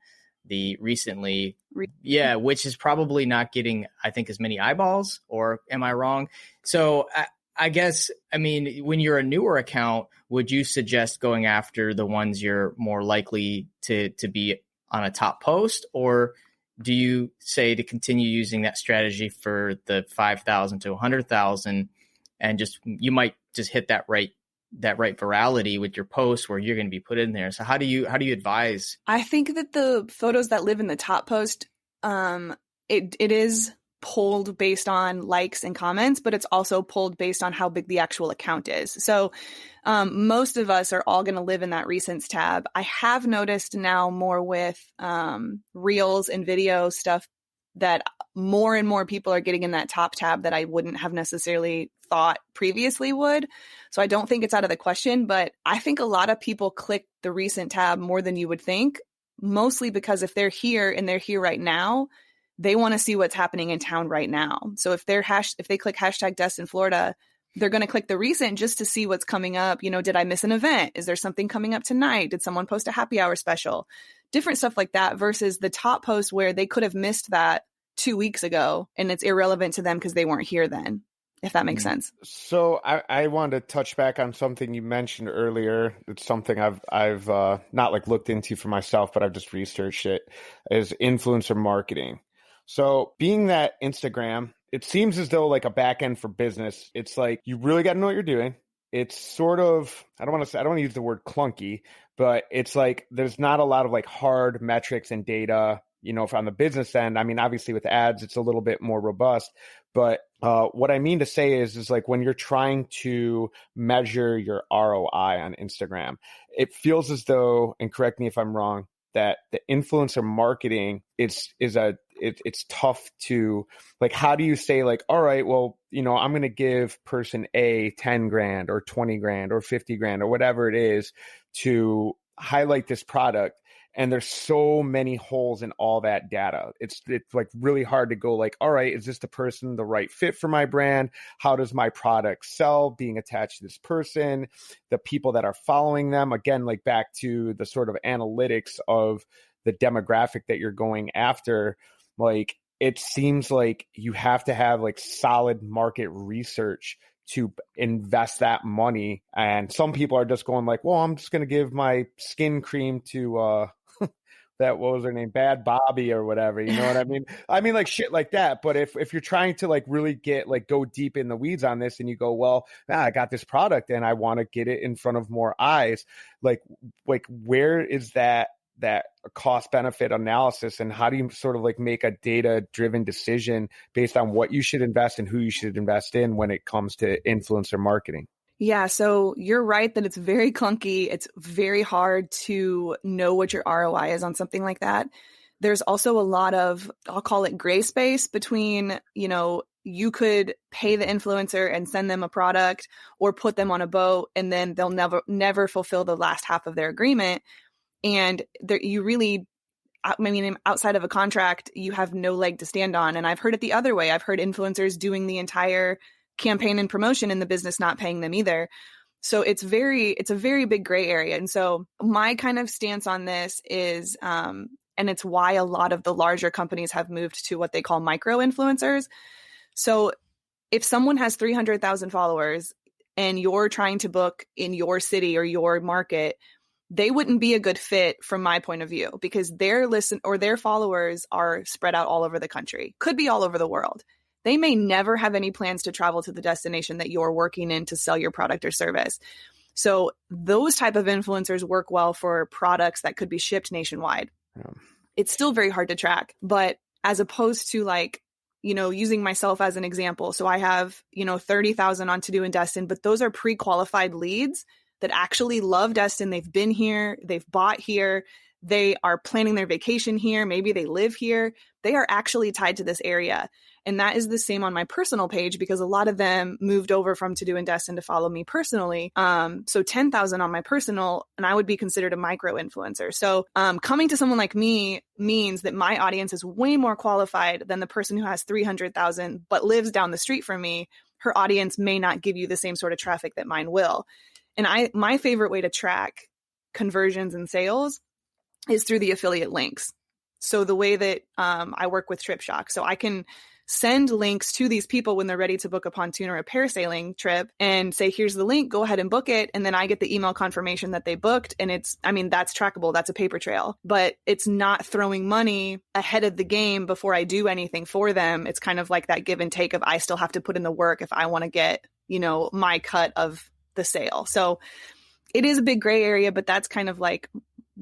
Speaker 1: the recently, which is probably not getting, I think, as many eyeballs, or am I wrong? So I guess, when you're a newer account, would you suggest going after the ones you're more likely to be on a top post? Or do you say to continue using that strategy for the 5,000 to 100,000 and you might just hit that right virality with your posts where you're going to be put in there? So how do you advise?
Speaker 4: I think that the photos that live in the top post, it is pulled based on likes and comments, but it's also pulled based on how big the actual account is. So most of us are all going to live in that recents tab. I have noticed now more with reels and video stuff that more and more people are getting in that top tab that I wouldn't have necessarily thought previously would. So I don't think it's out of the question, but I think a lot of people click the recent tab more than you would think, mostly because if they're here and they're here right now, they want to see what's happening in town right now. So if they click hashtag Destin, Florida, they're going to click the recent just to see what's coming up. You know, did I miss an event? Is there something coming up tonight? Did someone post a happy hour special? Different stuff like that versus the top post where they could have missed that 2 weeks ago and it's irrelevant to them because they weren't here then, if that makes sense.
Speaker 3: So I wanted to touch back on something you mentioned earlier. It's something I've not like looked into for myself, but I've just researched it, is influencer marketing. So being that Instagram, it seems as though like a back end for business, it's like you really got to know what you're doing. It's sort of, I don't want to use the word clunky, but it's like there's not a lot of like hard metrics and data, you know, from the business end. I mean, obviously with ads, it's a little bit more robust, but what I mean to say is like when you're trying to measure your ROI on Instagram, it feels as though, and correct me if I'm wrong, that the influencer marketing it's tough to like, how do you say like, all right, well, you know, I'm going to give person A 10 grand or 20 grand or 50 grand or whatever it is to highlight this product. And there's so many holes in all that data. It's like really hard to go like, all right, is this the person the right fit for my brand? How does my product sell being attached to this person? The people that are following them, again, like back to the sort of analytics of the demographic that you're going after. Like, it seems like you have to have like solid market research to invest that money. And some people are just going like, well, I'm just going to give my skin cream to, what was her name? Bad Bobby or whatever. You know what I mean? I mean, like shit like that. But if you're trying to like really go deep in the weeds on this and you go, well, I got this product and I want to get it in front of more eyes. Like where is that cost benefit analysis, and how do you sort of like make a data driven decision based on what you should invest and who you should invest in when it comes to influencer marketing?
Speaker 4: Yeah, so you're right that it's very clunky. It's very hard to know what your ROI is on something like that. There's also a lot of, I'll call it gray space between, you know, you could pay the influencer and send them a product or put them on a boat and then they'll never fulfill the last half of their agreement. And you really, I mean, outside of a contract, you have no leg to stand on. And I've heard it the other way. I've heard influencers doing the entire campaign and promotion and the business not paying them either. So it's a very big gray area. And so my kind of stance on this is, and it's why a lot of the larger companies have moved to what they call micro influencers. So if someone has 300,000 followers and you're trying to book in your city or your market, they wouldn't be a good fit from my point of view because their followers are spread out all over the country, could be all over the world. They may never have any plans to travel to the destination that you're working in to sell your product or service. So those type of influencers work well for products that could be shipped nationwide. Yeah. It's still very hard to track, but as opposed to like, you know, using myself as an example. So I have, 30,000 on To Do in Destin, but those are pre-qualified leads that actually love Destin. They've been here, they've bought here, they are planning their vacation here. Maybe they live here. They are actually tied to this area. And that is the same on my personal page because a lot of them moved over from To Do in Destin to follow me personally. So 10,000 on my personal, and I would be considered a micro influencer. So coming to someone like me means that my audience is way more qualified than the person who has 300,000 but lives down the street from me. Her audience may not give you the same sort of traffic that mine will. And my favorite way to track conversions and sales is through the affiliate links. So the way that I work with TripShock, so I can send links to these people when they're ready to book a pontoon or a parasailing trip and say, here's the link, go ahead and book it. And then I get the email confirmation that they booked. And that's trackable. That's a paper trail, but it's not throwing money ahead of the game before I do anything for them. It's kind of like that give and take of I still have to put in the work if I want to get, my cut of the sale. So it is a big gray area, but that's kind of like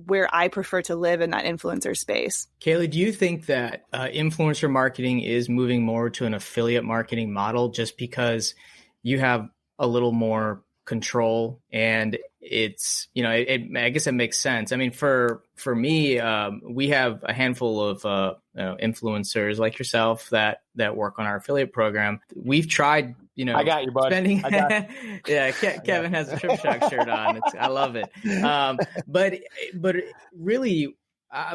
Speaker 4: where I prefer to live in that influencer space.
Speaker 1: Kaylee, do you think that influencer marketing is moving more to an affiliate marketing model just because you have a little more control and it's, I guess it makes sense. I mean, for me, we have a handful of influencers like yourself that work on our affiliate program. We've tried,
Speaker 3: I got you, bud.
Speaker 1: Spending, yeah, Kevin has a Trip Shock shirt on. I love it. But really,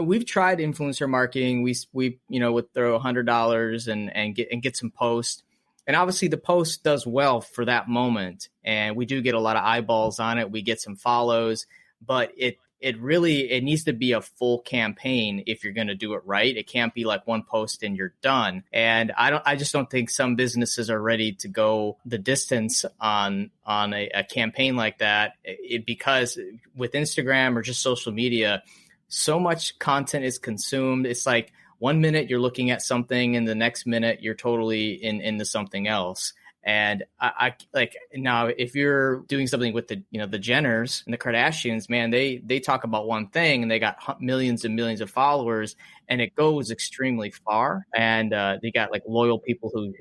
Speaker 1: we've tried influencer marketing. We would throw $100 and get some posts. And obviously the post does well for that moment. And we do get a lot of eyeballs on it. We get some follows, but it needs to be a full campaign if you're going to do it right. It can't be like one post and you're done. And I just don't think some businesses are ready to go the distance on a campaign like that. Because with Instagram or just social media, so much content is consumed. It's like 1 minute you're looking at something and the next minute you're totally into something else. And I like now if you're doing something with the Jenners and the Kardashians, man, they talk about one thing and they got millions and millions of followers and it goes extremely far. And they got like loyal people who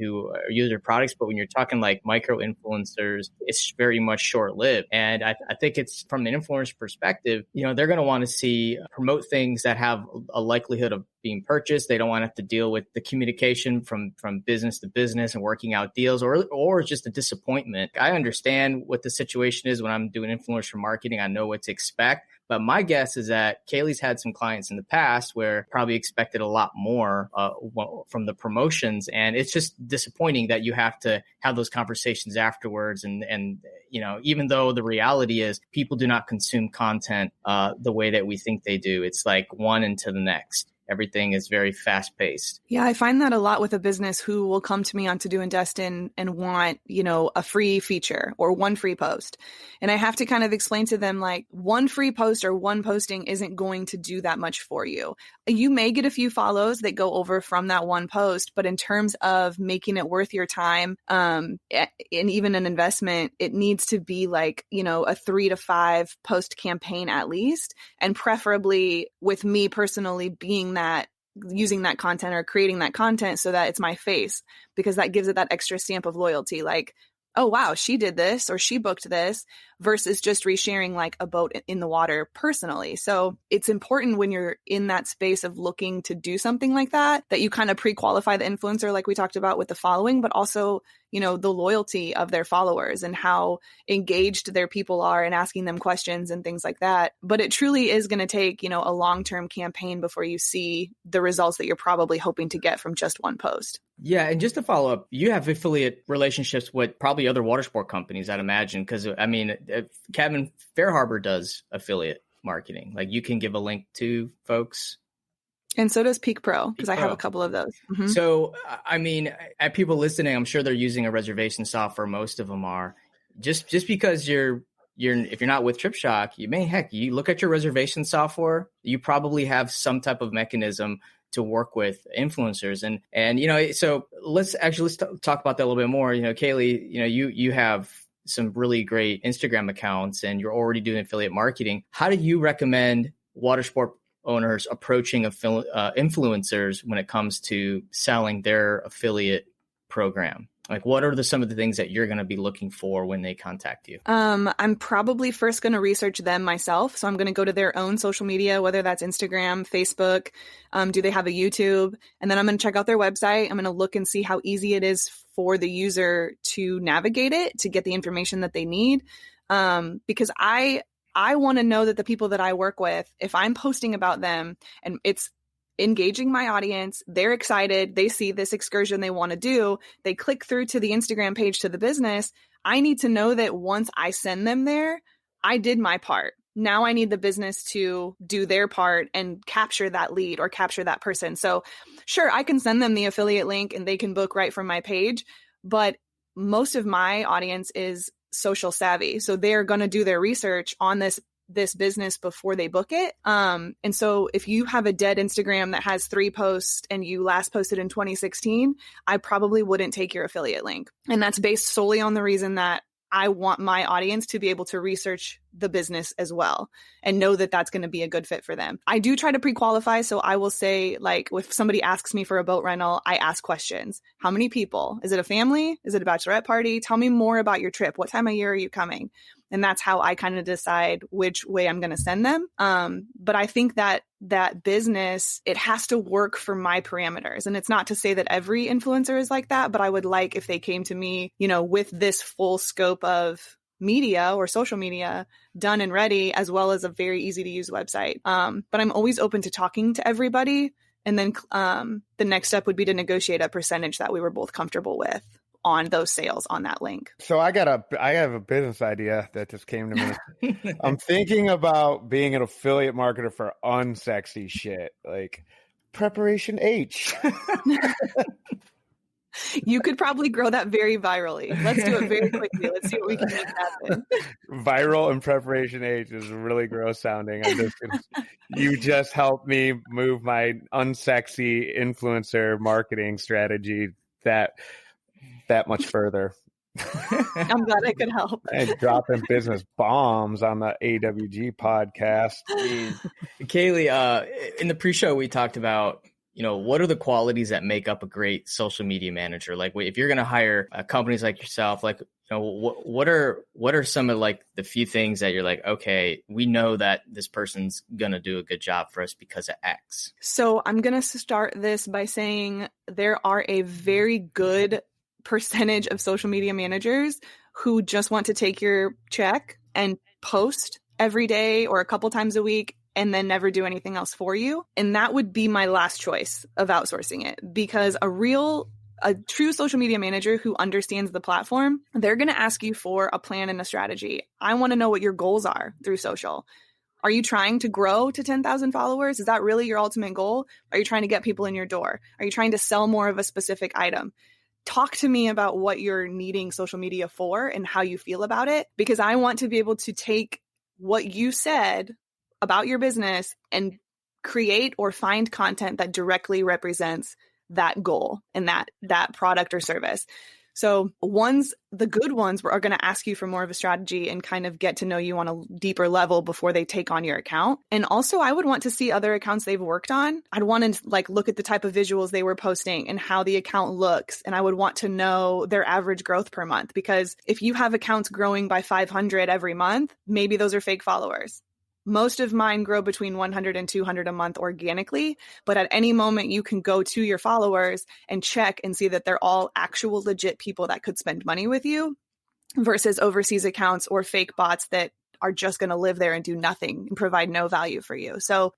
Speaker 1: use their products. But when you're talking like micro influencers, it's very much short lived. And I think it's from an influencer perspective, they're going to want to see promote things that have a likelihood of being purchased. They don't want to have to deal with the communication from business to business and working out deals or just a disappointment. I understand what the situation is when I'm doing influencer marketing. I know what to expect. But my guess is that Kaylee's had some clients in the past where probably expected a lot more from the promotions. And it's just disappointing that you have to have those conversations afterwards. And even though the reality is people do not consume content the way that we think they do. It's like one into the next. Everything is very fast paced. Yeah,
Speaker 4: I find that a lot with a business who will come to me on To Do and Destin and want, a free feature or one free post. And I have to kind of explain to them like one free post or one posting isn't going to do that much for you. You may get a few follows that go over from that one post, but in terms of making it worth your time and even an investment, it needs to be like, a 3 to 5 post campaign at least. And preferably with me personally being using that content or creating that content so that it's my face, because that gives it that extra stamp of loyalty. Like, oh, wow, she did this or she booked this versus just resharing like a boat in the water personally. So it's important when you're in that space of looking to do something like that you kind of pre-qualify the influencer like we talked about with the following, but also, the loyalty of their followers and how engaged their people are and asking them questions and things like that. But it truly is going to take, a long-term campaign before you see the results that you're probably hoping to get from just one post.
Speaker 1: Yeah. And just to follow up, you have affiliate relationships with probably other water sport companies, I'd imagine. Because, Kevin Fairharbor does affiliate marketing. Like you can give a link to folks.
Speaker 4: And so does Peak Pro, because I have a couple of those. Mm-hmm.
Speaker 1: So, at people listening, I'm sure they're using a reservation software. Most of them are. Just because if you're not with Trip Shock, you look at your reservation software, you probably have some type of mechanism to work with influencers. And so let's talk about that a little bit more. Kaylee, you have some really great Instagram accounts and you're already doing affiliate marketing. How do you recommend water sport owners approaching influencers when it comes to selling their affiliate program? Like, what are some of the things that you're going to be looking for when they contact you?
Speaker 4: I'm probably first going to research them myself. So I'm going to go to their own social media, whether that's Instagram, Facebook. Do they have a YouTube? And then I'm going to check out their website. I'm going to look and see how easy it is for the user to navigate it, to get the information that they need. Because I want to know that the people that I work with, if I'm posting about them and it's engaging my audience, they're excited, they see this excursion they want to do, they click through to the Instagram page to the business, I need to know that once I send them there, I did my part. Now I need the business to do their part and capture that lead or capture that person. So sure, I can send them the affiliate link and they can book right from my page, but most of my audience is social savvy. So they're going to do their research on this business before they book it. And so if you have a dead Instagram that has 3 posts and you last posted in 2016, I probably wouldn't take your affiliate link. And that's based solely on the reason that I want my audience to be able to research the business as well and know that that's going to be a good fit for them. I do try to pre-qualify. So I will say, like, if somebody asks me for a boat rental, I ask questions. How many people? Is it a family? Is it a bachelorette party? Tell me more about your trip. What time of year are you coming? And that's how I kind of decide which way I'm going to send them. But I think that business, it has to work for my parameters. And it's not to say that every influencer is like that, but I would like if they came to me, with this full scope of media or social media done and ready, as well as a very easy to use website. But I'm always open to talking to everybody. And then the next step would be to negotiate a percentage that we were both comfortable with on those sales on that link.
Speaker 3: So I have a business idea that just came to me. I'm thinking about being an affiliate marketer for unsexy shit, like Preparation H.
Speaker 4: You could probably grow that very virally. Let's do it very quickly. Let's see what we can make happen.
Speaker 3: Viral and Preparation H is really gross sounding. You just helped me move my unsexy influencer marketing strategy that much further.
Speaker 4: I'm glad I could help.
Speaker 3: And dropping business bombs on the AWG podcast.
Speaker 1: Kaylee, in the pre-show, we talked about, what are the qualities that make up a great social media manager? Like, if you're going to hire companies like yourself, like, what are some of like the few things that you're like, okay, we know that this person's going to do a good job for us because of X?
Speaker 4: So I'm going to start this by saying there are a very good percentage of social media managers who just want to take your check and post every day or a couple times a week and then never do anything else for you. And that would be my last choice of outsourcing it, because a true social media manager who understands the platform, they're going to ask you for a plan and a strategy. I want to know what your goals are through social. Are you trying to grow to 10,000 followers? Is that really your ultimate goal? Are you trying to get people in your door? Are you trying to sell more of a specific item? Talk to me about what you're needing social media for and how you feel about it, because I want to be able to take what you said about your business and create or find content that directly represents that goal and that product or service. So the good ones are going to ask you for more of a strategy and kind of get to know you on a deeper level before they take on your account. And also I would want to see other accounts they've worked on. I'd want to like look at the type of visuals they were posting and how the account looks. And I would want to know their average growth per month, because if you have accounts growing by 500 every month, maybe those are fake followers. Most of mine grow between 100 and 200 a month organically, but at any moment you can go to your followers and check and see that they're all actual legit people that could spend money with you versus overseas accounts or fake bots that are just going to live there and do nothing and provide no value for you. So,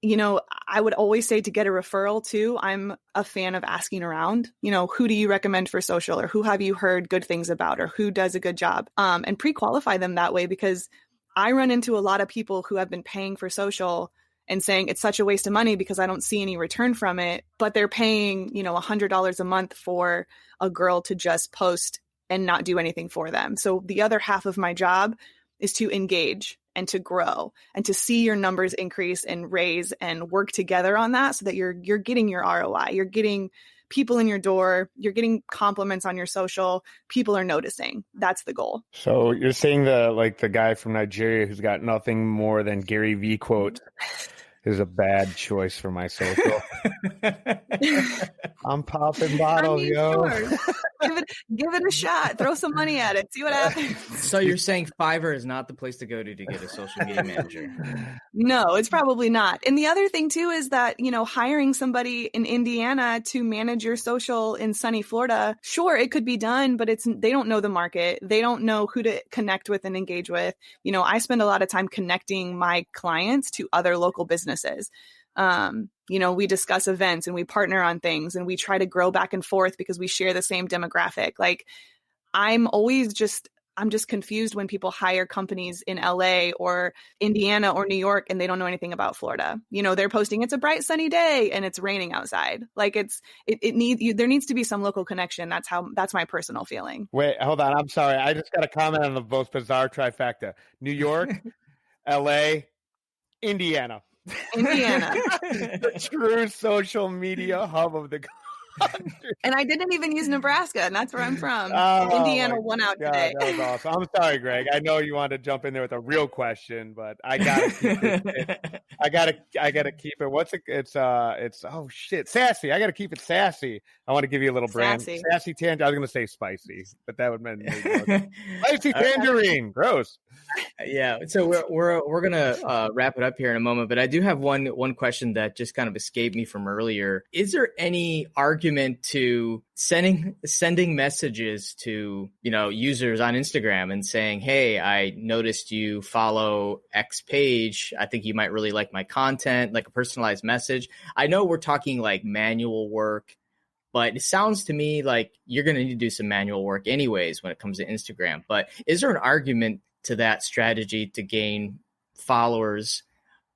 Speaker 4: I would always say to get a referral too, I'm a fan of asking around, who do you recommend for social, or who have you heard good things about, or who does a good job, and pre-qualify them that way, because I run into a lot of people who have been paying for social and saying it's such a waste of money because I don't see any return from it, but they're paying, $100 a month for a girl to just post and not do anything for them. So the other half of my job is to engage and to grow and to see your numbers increase and raise and work together on that so that you're getting your ROI, you're getting people in your door, you're getting compliments on your social, people are noticing. That's the goal.
Speaker 3: So you're saying the guy from Nigeria who's got nothing more than Gary V quote is a bad choice for my social. I'm popping bottles, yo.
Speaker 4: Sure. Give it a shot. Throw some money at it. See what happens.
Speaker 1: So you're saying Fiverr is not the place to go to get a social media manager?
Speaker 4: No, it's probably not. And the other thing too is that, hiring somebody in Indiana to manage your social in sunny Florida, sure, it could be done, but they don't know the market. They don't know who to connect with and engage with. I spend a lot of time connecting my clients to other local businesses. We discuss events and we partner on things and we try to grow back and forth because we share the same demographic. Like I'm just confused when people hire companies in LA or Indiana or New York and they don't know anything about Florida. They're posting it's a bright sunny day and it's raining outside. Like there needs to be some local connection. That's my personal feeling.
Speaker 3: Wait, hold on. I'm sorry. I just got a comment on the most bizarre trifecta. New York, LA, Indiana.
Speaker 4: Indiana.
Speaker 3: The true social media hub of the
Speaker 4: And I didn't even use Nebraska, and that's where I'm from.
Speaker 3: Oh,
Speaker 4: Indiana won out today.
Speaker 3: That was awesome. I'm sorry, Greg. I know you wanted to jump in there with a real question, but I gotta keep it. I gotta keep it. It's oh shit, sassy. I gotta keep it sassy. I want to give you a little brand. Sassy tangerine. I was gonna say spicy, but that would mean spicy tangerine. Gross.
Speaker 1: Yeah. So we're gonna wrap it up here in a moment, but I do have one question that just kind of escaped me from earlier. Is there any argument to sending messages to users on Instagram and saying, hey, I noticed you follow X page, I think you might really like my content, like a personalized message? I know we're talking like manual work, but it sounds to me like you're going to need to do some manual work anyways when it comes to Instagram. But is there an argument to that strategy to gain followers?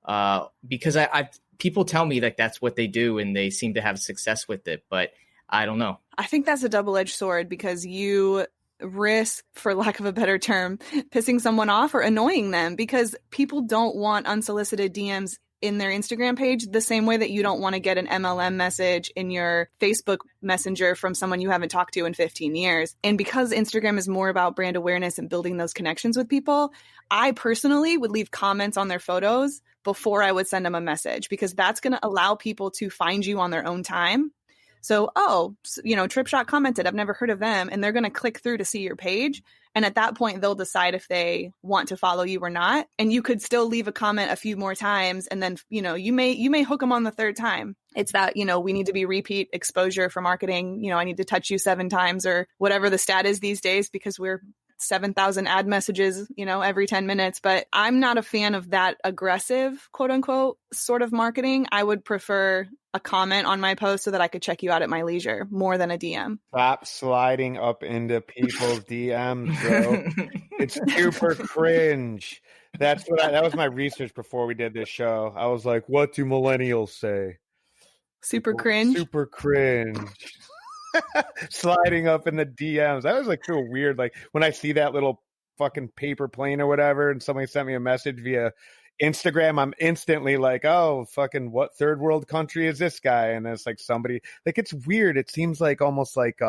Speaker 1: Because I people tell me that that's what they do and they seem to have success with it, but I don't know. I
Speaker 4: think that's a double-edged sword because you risk, for lack of a better term, pissing someone off or annoying them, because people don't want unsolicited DMs in their Instagram page the same way that you don't want to get an MLM message in your Facebook Messenger from someone you haven't talked to in 15 years. And because Instagram is more about brand awareness and building those connections with people, I personally would leave comments on their photos before I would send them a message, because that's going to allow people to find you on their own time. So, Trip Shot commented, I've never heard of them. And they're going to click through to see your page. And at that point, they'll decide if they want to follow you or not. And you could still leave a comment a few more times. And then, you may hook them on the third time. It's that, we need to be repeat exposure for marketing. I need to touch you 7 times or whatever the stat is these days, because we're 7,000 ad messages, every 10 minutes. But I'm not a fan of that aggressive, quote unquote, sort of marketing. I would prefer a comment on my post so that I could check you out at my leisure more than a DM.
Speaker 3: Stop sliding up into people's DMs, bro. It's super cringe. That was my research before we did this show. I was like, what do millennials say?
Speaker 4: Super cringe.
Speaker 3: Super cringe. Sliding up in the DMs. That was like feel weird. Like when I see that little fucking paper plane or whatever, and somebody sent me a message via Instagram, I'm instantly like, oh, fucking what third world country is this guy? And it's like somebody, like, it's weird. It seems like almost like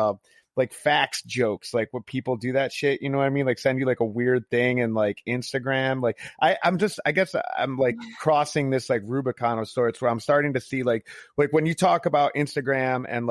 Speaker 3: fax jokes, like what people do that shit, you know what I mean? Like send you like a weird thing and like Instagram. Like I guess I'm like crossing this like Rubicon of sorts where I'm starting to see like when you talk about Instagram and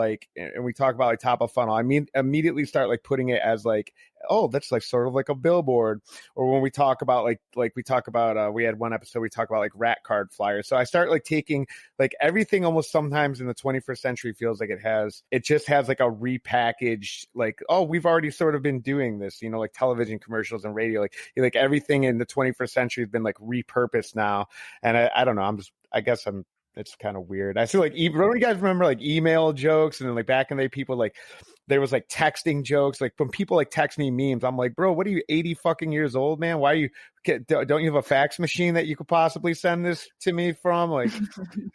Speaker 3: we talk about like top of funnel, I mean, immediately start like putting it as like, oh, that's like sort of like a billboard. Or when we talk about we had one episode, we talk about like rat card flyers. So I start like taking like everything almost sometimes in the 21st century feels like it just has like a repackaged, like, oh, we've already sort of been doing this, like television commercials and radio, like everything in the 21st century has been like repurposed now. And I don't know. It's kind of weird. I feel like, don't you guys remember like email jokes? And then like back in the day, people like, there was like texting jokes. Like when people like text me memes, I'm like, bro, what are you, 80 fucking years old, man? Why don't you have a fax machine that you could possibly send this to me from? Like,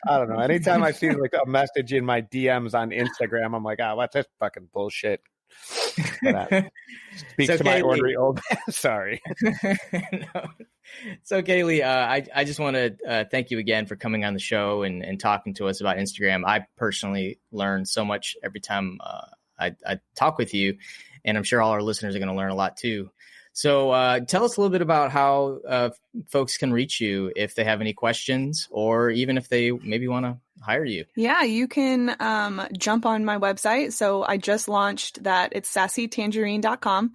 Speaker 3: I don't know. Anytime I see like a message in my DMs on Instagram, I'm like, what's this fucking bullshit? Speak to my ornery old man. Sorry.
Speaker 1: No. So Kaylee, I just want to thank you again for coming on the show and talking to us about Instagram. I personally learn so much every time I talk with you, and I'm sure all our listeners are going to learn a lot too. So tell us a little bit about how folks can reach you if they have any questions, or even if they maybe want to hire you.
Speaker 4: Yeah, you can jump on my website. So I just launched that. It's sassytangerine.com.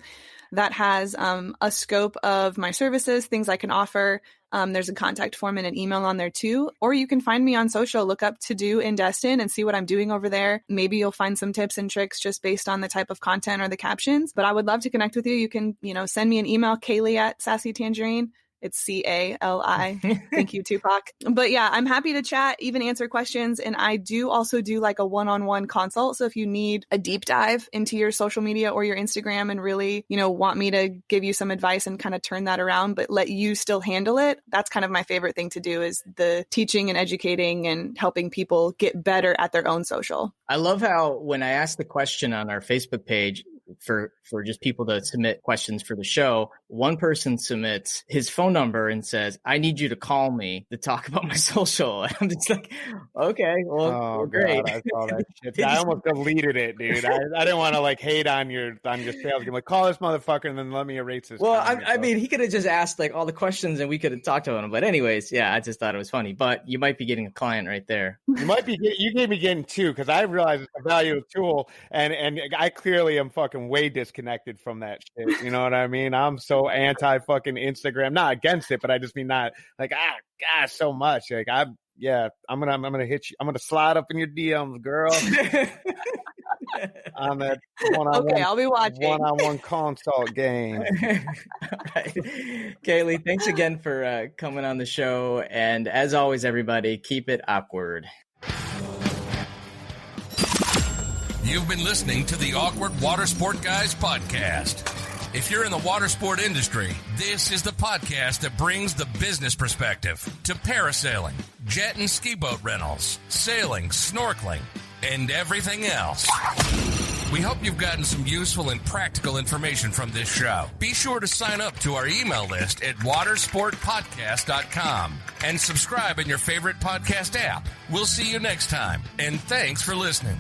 Speaker 4: That has a scope of my services, things I can offer. There's a contact form and an email on there too. Or you can find me on social, look up To Do in Destin and see what I'm doing over there. Maybe you'll find some tips and tricks just based on the type of content or the captions. But I would love to connect with you. You can, send me an email, Kaylee at Sassy Tangerine. It's CALI. Thank you, Tupac. But yeah, I'm happy to chat, even answer questions. And I do also do like a one-on-one consult. So if you need a deep dive into your social media or your Instagram and really, want me to give you some advice and kind of turn that around, but let you still handle it, that's kind of my favorite thing to do, is the teaching and educating and helping people get better at their own social.
Speaker 1: I love how when I asked the question on our Facebook page for just people to submit questions for the show, one person submits his phone number and says, I need you to call me to talk about my social. And I'm just like, okay, well, great.
Speaker 3: God, I saw that shit. I almost deleted it, dude. I didn't want to like hate on your sales game. Like, call this motherfucker and then let me erase this.
Speaker 1: Well, I mean, he could have just asked like all the questions and we could have talked to him. But anyways, yeah, I just thought it was funny. But you might be getting a client right there.
Speaker 3: You gave me getting two, because I realized the value of tool, and I clearly am fucking way disconnected from that shit. You know what I mean? I'm so anti fucking Instagram. Not against it, but I just mean not like gosh, so much. Like I'm gonna hit you. I'm gonna slide up in your DMs, girl. On that one-on-one.
Speaker 4: Okay, I'll be watching.
Speaker 3: One-on-one consult game.
Speaker 1: All right. Kaylee, thanks again for coming on the show. And as always, everybody, keep it awkward.
Speaker 2: You've been listening to the Awkward Watersport Guys podcast. If you're in the water sport industry, this is the podcast that brings the business perspective to parasailing, jet and ski boat rentals, sailing, snorkeling, and everything else. We hope you've gotten some useful and practical information from this show. Be sure to sign up to our email list at watersportpodcast.com and subscribe in your favorite podcast app. We'll see you next time, and thanks for listening.